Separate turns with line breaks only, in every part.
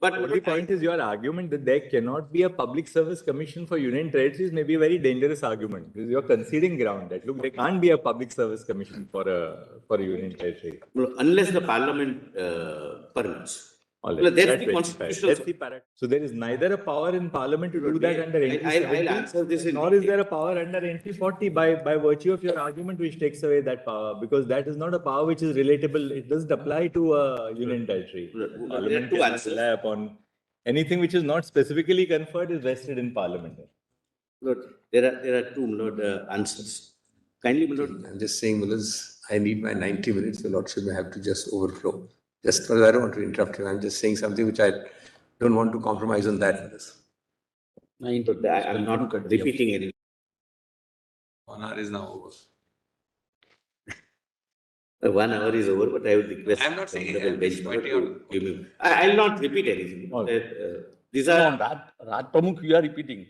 But
the only point is your argument that there cannot be a public service commission for union territories may be a very dangerous argument because you're conceding ground that look, there can't be a public service commission for a union territory
unless the parliament permits.
Well,
that's the constitutional.
So there is neither a power in parliament to do that under entry 70,
I'll answer this
nor is there a power under entry 40 by virtue of your argument which takes away that power, because that is not a power which is relatable. It doesn't apply to a union territory. Parliament can rely upon anything which is not specifically conferred is vested in parliament.
Lord, there are two answers. Kindly, my lord.
I'm just saying, because I need my 90 minutes, the lordship may have to just overflow. Just because I don't want to interrupt you, I'm just saying something which I don't want to compromise on that.
I'm not repeating anything.
1 hour is now over.
1 hour is over, but I would request.
I'm not saying it.
I'll not repeat anything. These are.
Raj Pramukh, you are repeating.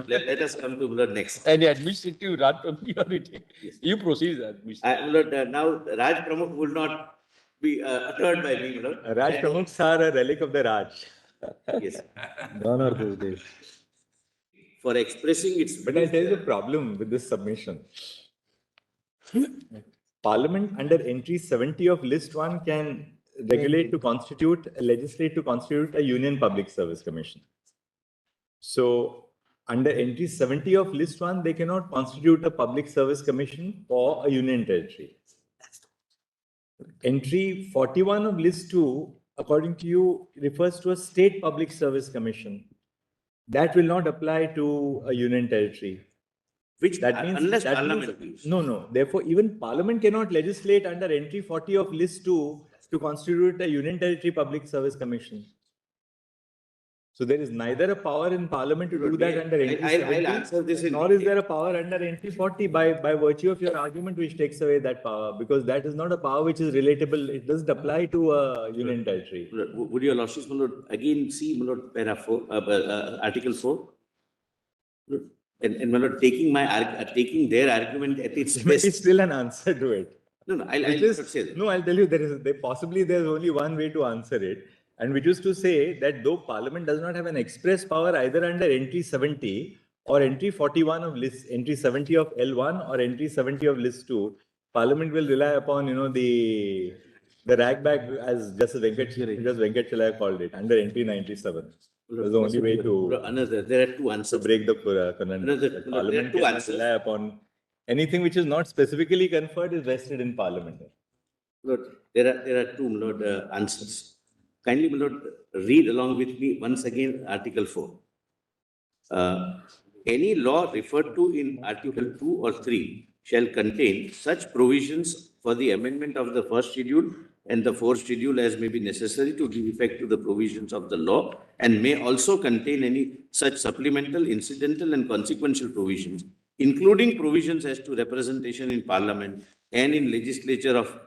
Let us come to next.
And administrative Raj Pramukh, you are repeating.
Yes.
You proceed.
Now, Raj Pramukh will not be uttered by me, Lord.
Raj Pramukhs are a relic of the Raj.
Yes.
Gone are those days.
For expressing its.
But I tell you the problem with this submission. Parliament under entry 70 of list 1 can legislate to constitute a union public service commission. So under entry 70 of list 1, they cannot constitute a public service commission for a union territory. Entry 41 of list 2, according to you, refers to a state public service commission. That will not apply to a union territory.
Which that means unless that parliament means,
no. Therefore, even parliament cannot legislate under entry 40 of list 2 to constitute a union territory public service commission. So there is neither a power in parliament to do that under entry 70,
I'll answer this
nor is there a power under entry 40 by virtue of your argument which takes away that power, because that is not a power which is relatable. It doesn't apply to a union territory.
Would your lordship again see para 4, article 4? And my lord, taking their argument at its best.
It's still an answer to it.
No, I'll say that.
No, I'll tell you, there's only one way to answer it, and which is to say that though Parliament does not have an express power either under entry 70 or entry 41 of list, entry 70 of L1 or entry 70 of list 2, Parliament will rely upon, the ragbag, as Justice Venkat Chelaya called it, under entry 97. That's the only way to.
There are two answers.
To break the conundrum. Parliament can rely upon anything which is not specifically conferred is vested in Parliament.
Lord, there are two answers. Kindly, my lord, read along with me once again Article 4. Any law referred to in Article 2 or 3 shall contain such provisions for the amendment of the first schedule and the fourth schedule as may be necessary to give effect to the provisions of the law, and may also contain any such supplemental, incidental and consequential provisions, including provisions as to representation in Parliament and in legislature of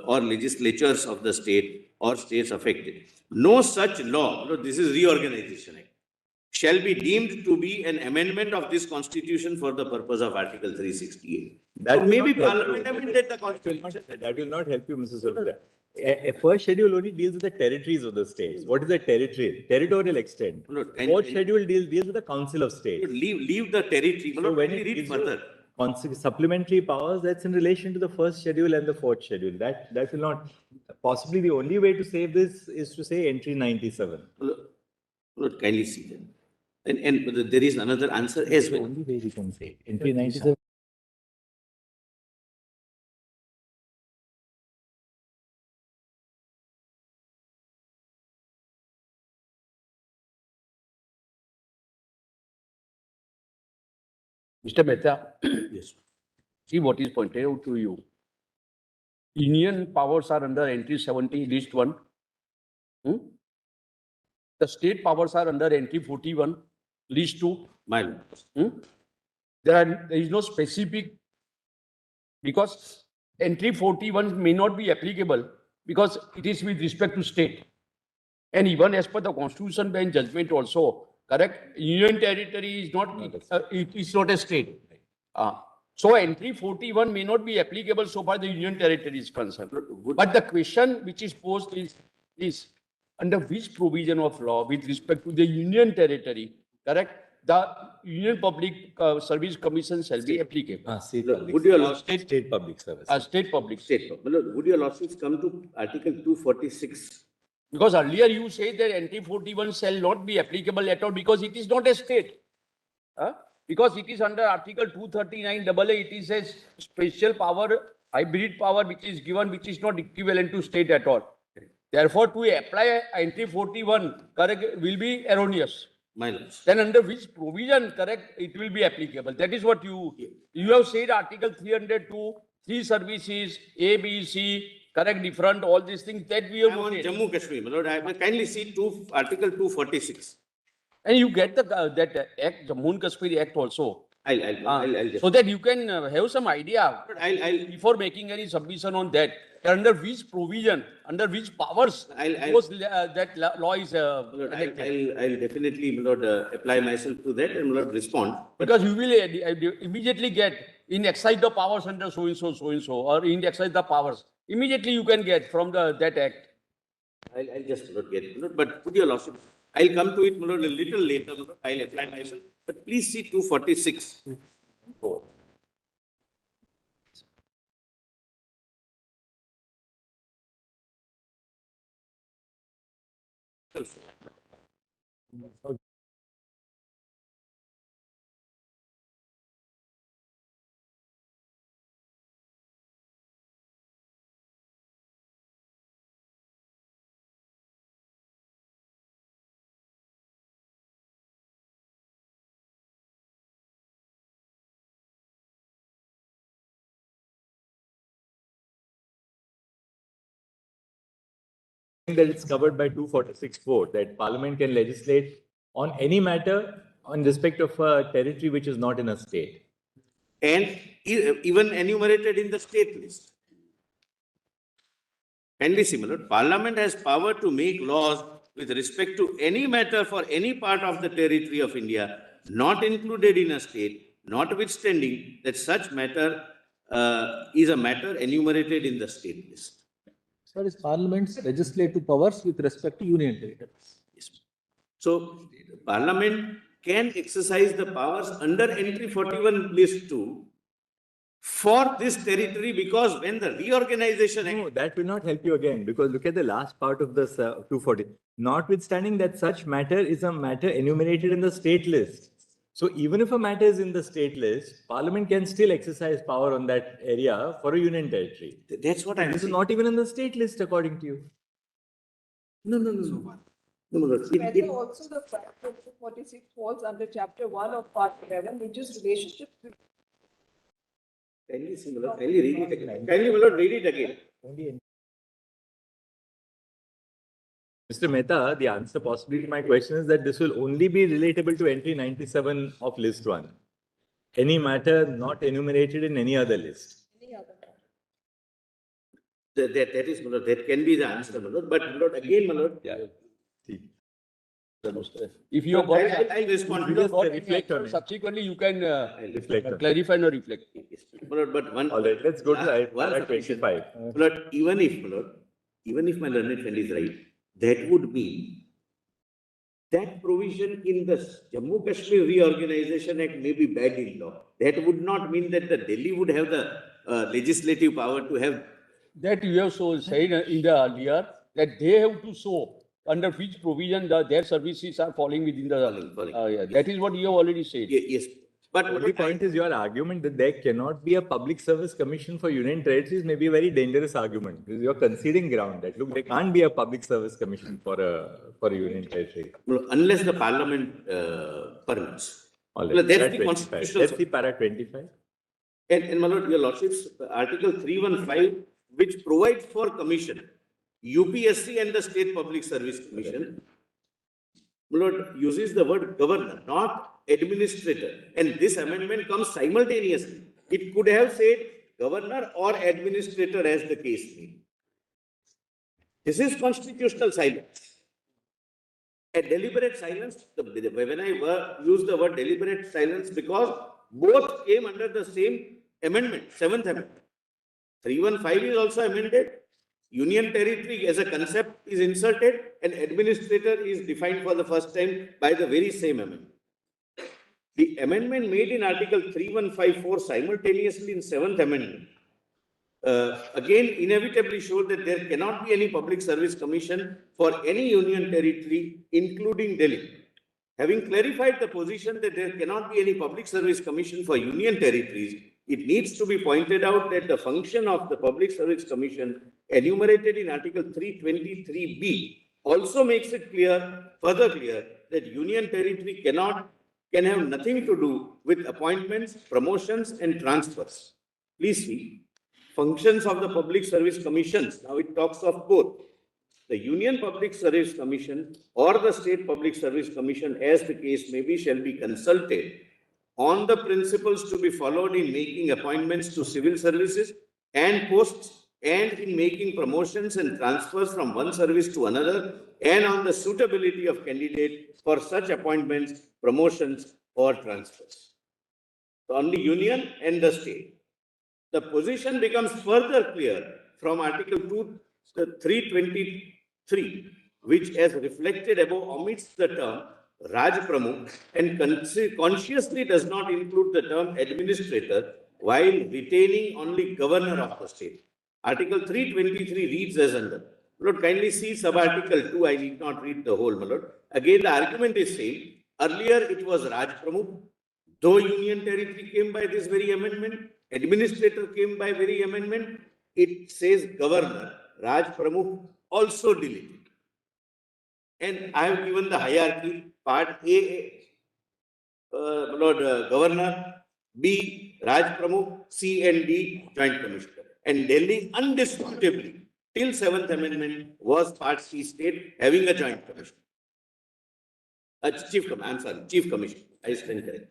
or legislatures of the state or states affected. No such law, this is Reorganization Act, shall be deemed to be an amendment of this constitution for the purpose of Article 368.
That
maybe Parliament amended the constitution.
That will not help you, Mrs. Sultan. A first schedule only deals with the territories of the states. What is a territory? Territorial extent. Fourth schedule deals with the Council of States.
Leave the territory.
So when it reads further, supplementary powers, that's in relation to the first schedule and the fourth schedule. That will not. Possibly the only way to save this is to say entry 97.
Lord, kindly see that. And there is another answer as well.
The only way we can say entry 97.
Mr. Mehta,
Yes.
see what is pointed out to you. Union powers are under entry 70, list 1. The state powers are under entry 41, list 2.
My lord.
There is no specific, because entry 41 may not be applicable because it is with respect to state. And even as per the Constitution bench judgment also, correct? Union territory is not, it is not a state. So entry 41 may not be applicable so far the union territory is concerned. But the question which is posed is under which provision of law with respect to the union territory, correct? The Union Public Service Commission shall be applicable.
State
Look,
public,
would your
service.
lordship-
State public service.
State public.
Would your lordships come to Article 246?
Because earlier you said that NT 41 shall not be applicable at all because it is not a state. Huh? Because it is under Article 239 AA, it is a special power, hybrid power which is given, which is not equivalent to state at all. Therefore, to apply NT 41, correct, will be erroneous.
My lords.
Then under which provision, correct, it will be applicable. That is what you have said Article 302, 3 services, A, B, C, correct, different, all these things that we have
I'm on
noted.
Jammu Kashmir, my lord. I will kindly see Article 246.
And you get the, that act, Jammu and Kashmir Act also.
I'll just.
So that you can have some idea
I'll
before making any submission on that. Under which provision, under which powers that law is enacted.
I'll definitely, my lord, apply myself to that and my lord respond.
Because you will immediately get in exercise the powers under so and so, or in exercise the powers. Immediately you can get from that act.
I'll just not get, my lord, but would your lordship, I'll come to it, my lord, a little later, my lord. I'll apply myself, but please see 246.
That it's covered by 246(4), that Parliament can legislate on any matter on respect of a territory which is not in a state.
And even enumerated in the state list. Kindly see, my lord, Parliament has power to make laws with respect to any matter for any part of the territory of India, not included in a state, notwithstanding that such matter is a matter enumerated in the state list.
What is Parliament's legislative powers with respect to union territories?
Yes. So, Parliament can exercise the powers under entry 41 list 2 for this territory, because when the reorganization
No, that will not help you again, because look at the last part of this 240. Notwithstanding that such matter is a matter enumerated in the state list. So even if a matter is in the state list, Parliament can still exercise power on that area for a union territory.
that's what I'm
This is
saying.
not even in the state list according to you.
No, no, no, no. No, no, no.
Whether also the fact that 246 falls under chapter 1 of part 11, which is relationship with
Kindly see, my lord, kindly read it again. Kindly, my lord, read it again.
Mr. Mehta, the answer possibly to my question is that this will only be relatable to entry 97 of list 1. Any matter not enumerated in any other list.
any other matter.
That is, my lord, that can be the answer, my lord. But, my lord, again, my lord,
Yeah.
If you have got,
I'll respond.
if you have got any
reflect on
answer,
it.
subsequently you can
Reflect on it.
clarify and reflect.
Yes, my lord, but one.
All right, let's go to
one
para
submission.
25.
My lord, even if my learned friend is right, that would mean that provision in the Jammu Kashmir Reorganization Act may be bad in law. That would not mean that the Delhi would have the legislative power to have.
That you have so said in the earlier, that they have to show under which provision their services are falling within the.
Falling.
Yeah, that is what you have already said.
Yes, but
The only point is your argument that there cannot be a public service commission for union territories may be a very dangerous argument. Because you're conceding ground that look, there can't be a public service commission for a union territory.
unless the Parliament permits.
All
Well,
right,
that's
para
the
25.
constitutional-
Let's see para 25.
And my lord, your lordships, Article 315, which provides for commission, UPSC and the State Public Service Commission, my lord, uses the word governor, not administrator. And this amendment comes simultaneously. It could have said governor or administrator as the case may. This is constitutional silence. A deliberate silence, when I use the word deliberate silence, because both came under the same amendment, 7th amendment. 315 is also amended. Union territory as a concept is inserted and administrator is defined for the first time by the very same amendment. The amendment made in Article 3154 simultaneously in 7th Amendment again inevitably showed that there cannot be any public service commission for any union territory, including Delhi. Having clarified the position that there cannot be any public service commission for union territories, it needs to be pointed out that the function of the Public Service Commission enumerated in Article 323B also makes it further clear, that union territory can have nothing to do with appointments, promotions, and transfers. Please see, functions of the Public Service Commissions. Now it talks of both the Union Public Service Commission or the State Public Service Commission, as the case may be, shall be consulted on the principles to be followed in making appointments to civil services and posts, and in making promotions and transfers from one service to another, and on the suitability of candidates for such appointments, promotions, or transfers. So only union and the state. The position becomes further clear from Article 323, which, as reflected above, omits the term Raj Pramukh and consciously does not include the term administrator, while retaining only governor of the state. Article 323 reads as under. Lord, kindly see sub-article 2. I need not read the whole, my lord. Again, the argument is same. Earlier, it was Raj Pramukh. Though union territory came by this very amendment, administrator came by very amendment, it says governor. Raj Pramukh also deleted. And I have given the hierarchy. Part A, governor, B, Raj Pramukh, C and D, joint commissioner. And Delhi, undisputably, till 7th Amendment, was part C state having a joint commissioner. Chief commissioner. I stand correct.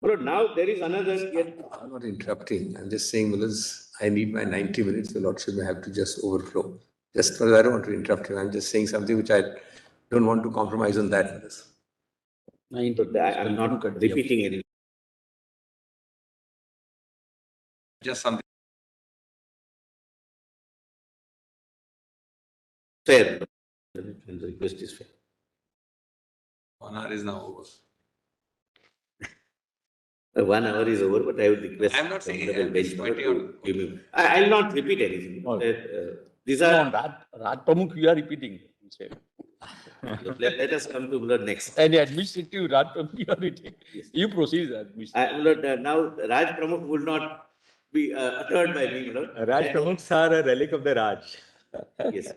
But now there is another.
I'm not interrupting. I'm just saying, because I need my 90 minutes. The Lordship may have to just overflow. Just because I don't want to interrupt you. I'm just saying something which I don't want to compromise on that.
I'm not repeating anything.
Just something.
Fair. The request is fair.
1 hour is now over.
1 hour is over, but I would request.
I'm not saying
Honorable
I'm just
bench
pointing
to give me. I'll not repeat anything. These are.
No, Raj Pramukh, you are repeating.
Let us come to Lord next.
And administrative Raj Pramukh, you are repeating. You proceed, administrative.
Lord, now Raj Pramukh will not be uttered by me, Lord.
Raj Pramukhs are a relic of the Raj.
Yes.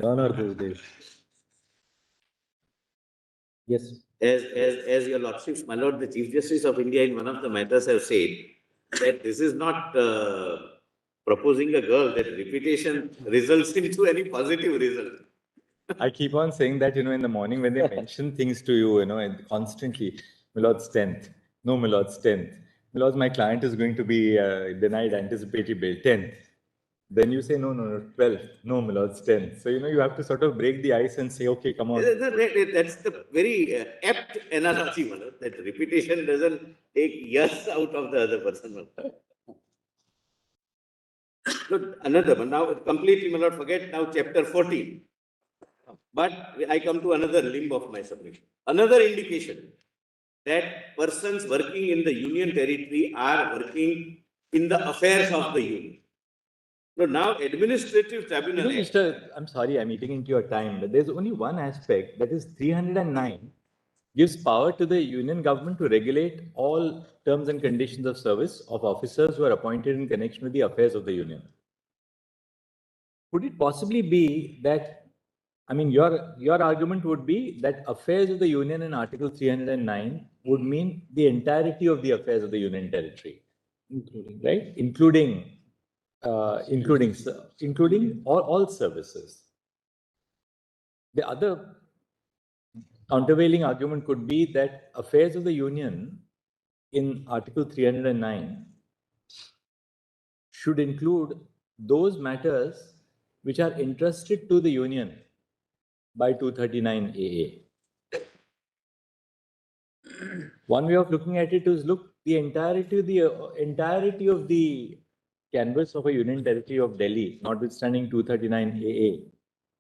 Gone are those days. Yes.
As your Lordships, my Lord, the Chief Justice of India in one of the matters have said that this is not proposing a girl, that repetition results into any positive result.
I keep on saying that, in the morning when they mention things to you, and constantly, my Lord's 10th. No, my Lord's 10th. My Lord, my client is going to be denied anticipatory bail, 10th. Then you say, no, 12th. No, my Lord's 10th. So, you have to sort of break the ice and say, okay, come on.
That's the very apt analogy, my Lord, that repetition doesn't take yes out of the other person. Good. Another one. Now, completely, my Lord, forget now chapter 14. But I come to another limb of my submission. Another indication that persons working in the union territory are working in the affairs of the union. So now administrative tribunal.
I'm sorry, I'm eating into your time, but there's only one aspect, that is 309 gives power to the union government to regulate all terms and conditions of service of officers who are appointed in connection with the affairs of the union. Could it possibly be that, your argument would be that affairs of the union in Article 309 would mean the entirety of the affairs of the union territory, right? Including all services. The other countervailing argument could be that affairs of the union in Article 309 should include those matters which are entrusted to the union by 239 AA. One way of looking at it is, look, the entirety of the canvass of a union territory of Delhi, notwithstanding 239 AA,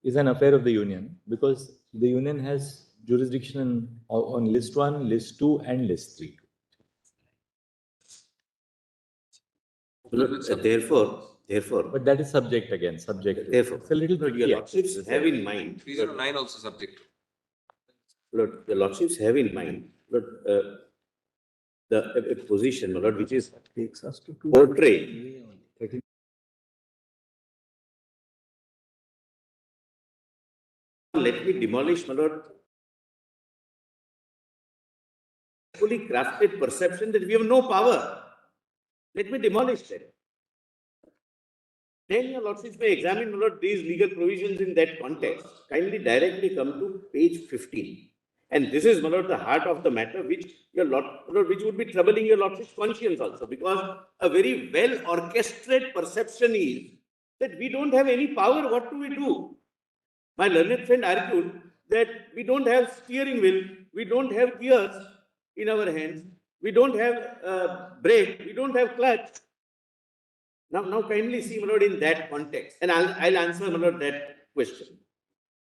is an affair of the union because the union has jurisdiction on list 1, list 2 and list 3.
Therefore,
But that is subject again, subject.
Therefore,
It's a little
your
tricky.
lordships have in mind.
309 also subject.
Lord, the lordships have in mind, Lord, a position, Lord, which is
Takes us to
portrayed. Let me demolish, my Lord, fully crafted perception that we have no power. Let me demolish that. Then your lordships may examine, my Lord, these legal provisions in that context. Kindly directly come to page 15. And this is, my Lord, the heart of the matter, which which would be troubling your lordship's conscience also, because a very well orchestrated perception is that we don't have any power. What do we do? My learned friend argued that we don't have steering wheel, we don't have gears in our hands, we don't have brake, we don't have clutch. Now kindly see, my Lord, in that context, and I'll answer, my Lord, that question.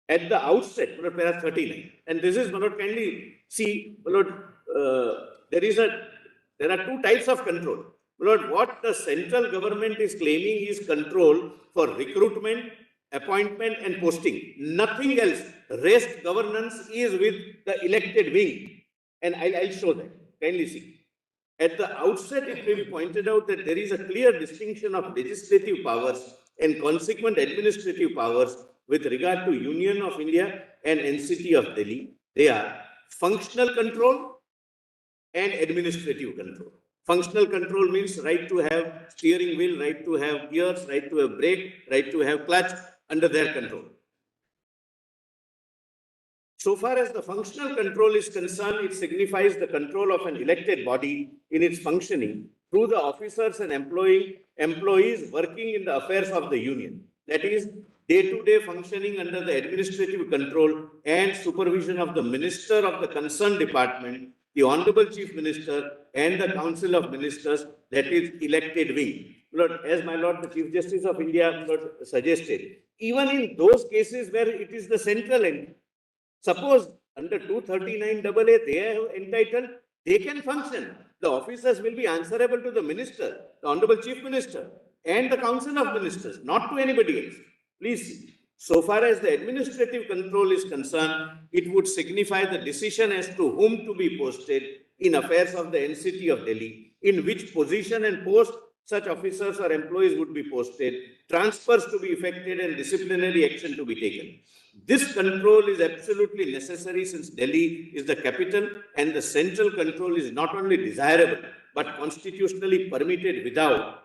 At the outset, my Lord, para 39, and this is, my Lord, kindly see, my Lord, there are two types of control. My Lord, what the central government is claiming is control for recruitment, appointment and posting. Nothing else. Rest governance is with the elected wing. And I'll show that. Kindly see. At the outset, it may be pointed out that there is a clear distinction of legislative powers and consequent administrative powers with regard to Union of India and NCT of Delhi. They are functional control and administrative control. Functional control means right to have steering wheel, right to have gears, right to have brake, right to have clutch under their control. So far as the functional control is concerned, it signifies the control of an elected body in its functioning through the officers and employees working in the affairs of the union. That is, day-to-day functioning under the administrative control and supervision of the minister of the concerned department, the Honorable Chief Minister and the Council of Ministers, that is elected wing. Lord, as my Lord, the Chief Justice of India, Lord, suggested, even in those cases where it is the central end, suppose under 239 AA, they are entitled, they can function. The officers will be answerable to the minister, the Honorable Chief Minister, and the Council of Ministers, not to anybody else. Please see. So far as the administrative control is concerned, it would signify the decision as to whom to be posted in affairs of the NCT of Delhi, in which position and post such officers or employees would be posted, transfers to be effected and disciplinary action to be taken. This control is absolutely necessary since Delhi is the capital and the central control is not only desirable but constitutionally permitted without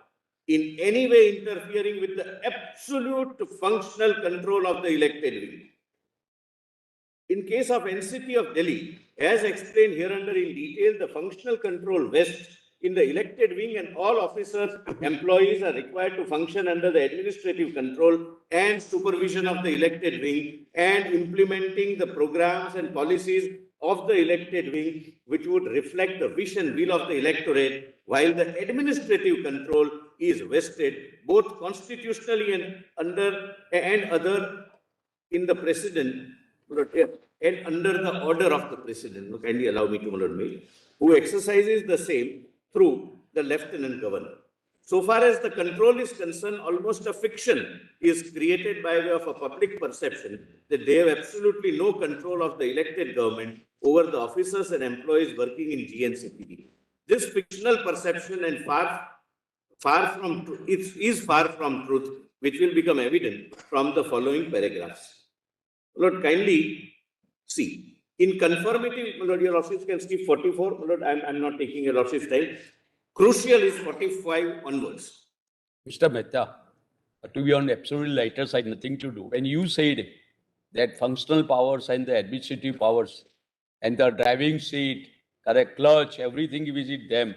in any way interfering with the absolute functional control of the elected wing. In case of NCT of Delhi, as explained hereunder in detail, the functional control vests in the elected wing and all officers, employees are required to function under the administrative control and supervision of the elected wing and implementing the programs and policies of the elected wing, which would reflect the wish and will of the electorate, while the administrative control is vested both constitutionally and other in the president and under the order of the president. Kindly allow me to, my Lord Mayor, who exercises the same through the lieutenant governor. So far as the control is concerned, almost a fiction is created by way of a public perception that they have absolutely no control of the elected government over the officers and employees working in GNCPD. This fictional perception and far from truth, which will become evident from the following paragraphs. Lord, kindly see. In conformity, Lord, your lordships can skip 44. Lord, I'm not taking your lordship's time. Crucial is 45 onwards.
Mr. Mehta, to be on absolute lighter side, nothing to do. When you said that functional powers and the administrative powers and the driving seat, correct, clutch, everything visit them.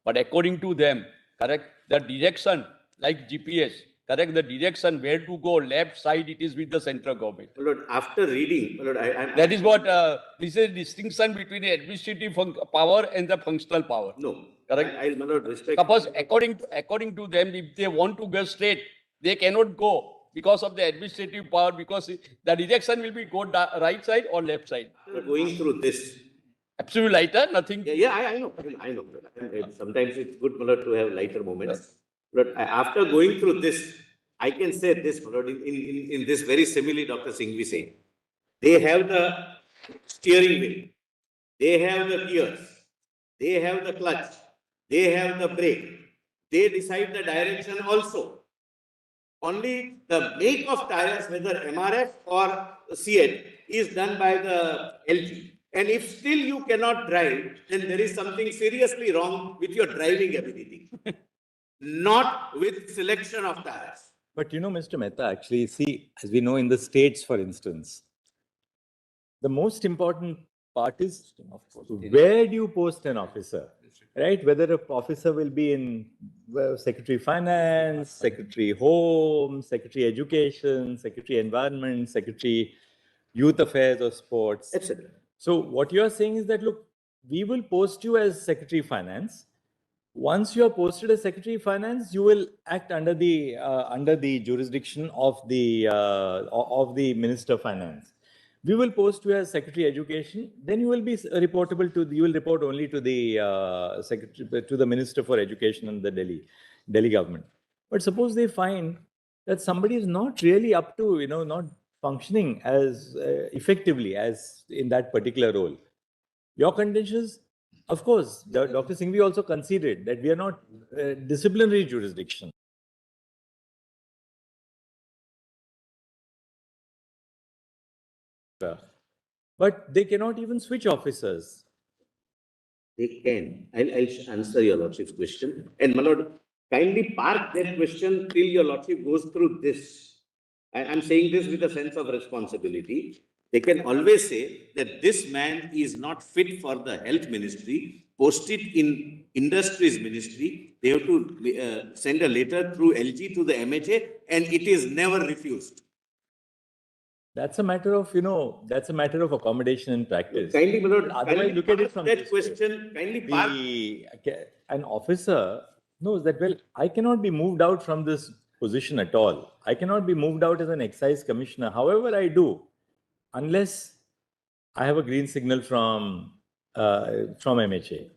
But according to them, correct, the direction, like GPS, correct, the direction where to go, left side, it is with the central government.
Lord, after reading, Lord,
That is what, this is a distinction between the administrative power and the functional power.
No,
Correct.
I'll, my lord, respect.
Suppose according to them, if they want to go straight, they cannot go because of the administrative power, because the rejection will be go right side or left side.
Going through this.
Absolute lighter, nothing.
Yeah, I know. Sometimes it's good, my lord, to have lighter moments. But after going through this, I can say this, my lord, in this very simile, Dr. Singhvi say, they have the steering wheel, they have the gears, they have the clutch, they have the brake, they decide the direction also. Only the make of tires, whether MRF or CH, is done by the LG. And if still you cannot drive, then there is something seriously wrong with your driving ability, not with selection of tires.
But you know, Mr. Mehta, actually, see, as we know in the States, for instance, the most important part is where do you post an officer, right? Whether an officer will be in Secretary Finance, Secretary Home, Secretary Education, Secretary Environment, Secretary Youth Affairs or Sports,
Etc.
So what you are saying is that, look, we will post you as Secretary Finance. Once you are posted as Secretary Finance, you will act under the jurisdiction of the Minister of Finance. We will post you as Secretary Education. Then you will be reportable to. You will report only to the Secretary, to the Minister for Education and the Delhi government. But suppose they find that somebody is not really up to, not functioning as effectively as in that particular role. Your contentions, of course, Dr. Singhvi also conceded that we are not disciplinary jurisdiction. But they cannot even switch officers.
They can. I'll answer your lordship's question. And my lord, kindly park that question till your lordship goes through this. I'm saying this with a sense of responsibility. They can always say that this man is not fit for the health ministry, post it in industries ministry. They have to send a letter through LG to the MHA, and it is never refused.
That's a matter of, that's a matter of accommodation in practice.
Kindly, my lord,
Otherwise,
kindly
look at it from
that
this way.
question. Kindly park.
An officer knows that, well, I cannot be moved out from this position at all. I cannot be moved out as an excise commissioner, however I do, unless I have a green signal from MHA.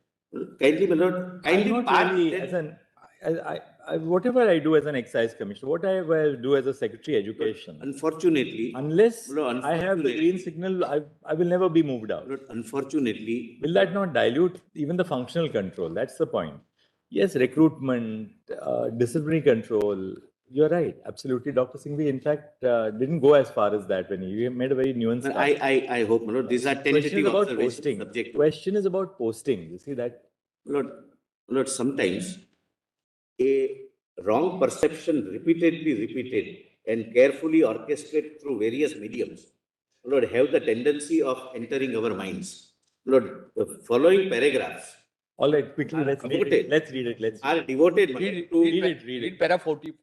Kindly, my lord, kindly park that.
Whatever I do as an excise commissioner, what I will do as a Secretary Education,
Unfortunately,
unless I have the green signal, I will never be moved out.
Unfortunately,
Will that not dilute even the functional control? That's the point. Yes, recruitment, disciplinary control. You're right, absolutely. Dr. Singhvi, in fact, didn't go as far as that when he made a very nuanced.
I hope, my lord, these are tentative
about
observations.
posting. Question is about posting. You see that?
Lord, sometimes a wrong perception repeated and carefully orchestrated through various mediums, Lord, have the tendency of entering our minds. Lord, the following paragraphs.
All right, quickly, let's read it.
Are devoted
Read
to
para 40.